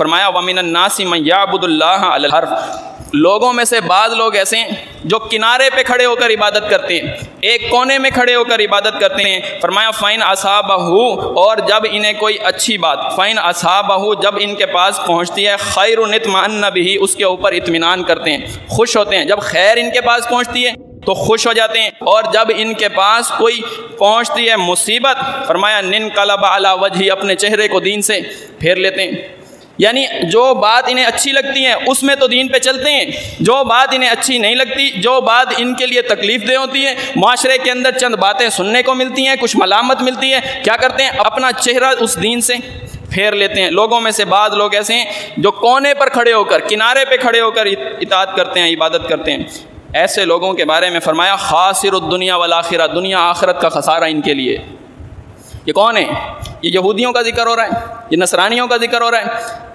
فرمایا وَمِنَ النَّاسِ مَن يَعْبُدُ اللَّهَ عَلَى الْحَرْفِ، لوگوں میں سے بعض لوگ ایسے ہیں جو کنارے پہ کھڑے ہو کر عبادت کرتے ہیں، ایک کونے میں کھڑے ہو کر عبادت کرتے ہیں۔ فرمایا فَإِنْ أَصَابَهُ، اور جب انہیں کوئی اچھی بات، فَإِنْ أَصَابَهُ، جب ان کے پاس پہنچتی ہے، خَيْرٌ اطْمَأَنَّ بِهِ، اس کے اوپر اطمینان کرتے ہیں، خوش ہوتے ہیں۔ جب خیر ان کے پاس پہنچتی ہے تو خوش ہو جاتے ہیں، اور جب ان کے پاس کوئی پہنچتی ہے مصیبت، فرمایا نِنْقَلَبَ عَلَى وَجْهِهِ، اپنے چہرے کو دین سے پھیر لیتے ہیں۔ یعنی جو بات انہیں اچھی لگتی ہے اس میں تو دین پہ چلتے ہیں، جو بات انہیں اچھی نہیں لگتی، جو بات ان کے لیے تکلیف دہ ہوتی ہے، معاشرے کے اندر چند باتیں سننے کو ملتی ہیں، کچھ ملامت ملتی ہے، کیا کرتے ہیں؟ اپنا چہرہ اس دین سے پھیر لیتے ہیں۔ لوگوں میں سے بعض لوگ ایسے ہیں جو کونے پر کھڑے ہو کر، کنارے پہ کھڑے ہو کر اطاعت کرتے ہیں، عبادت کرتے ہیں۔ ایسے لوگوں کے بارے میں فرمایا خاسر الدنیا والآخرہ، دنیا آخرت کا خسارہ ان کے لیے۔ یہ کون ہے؟ یہ یہودیوں کا ذکر ہو رہا ہے، یہ نصرانیوں کا ذکر ہو رہا ہے۔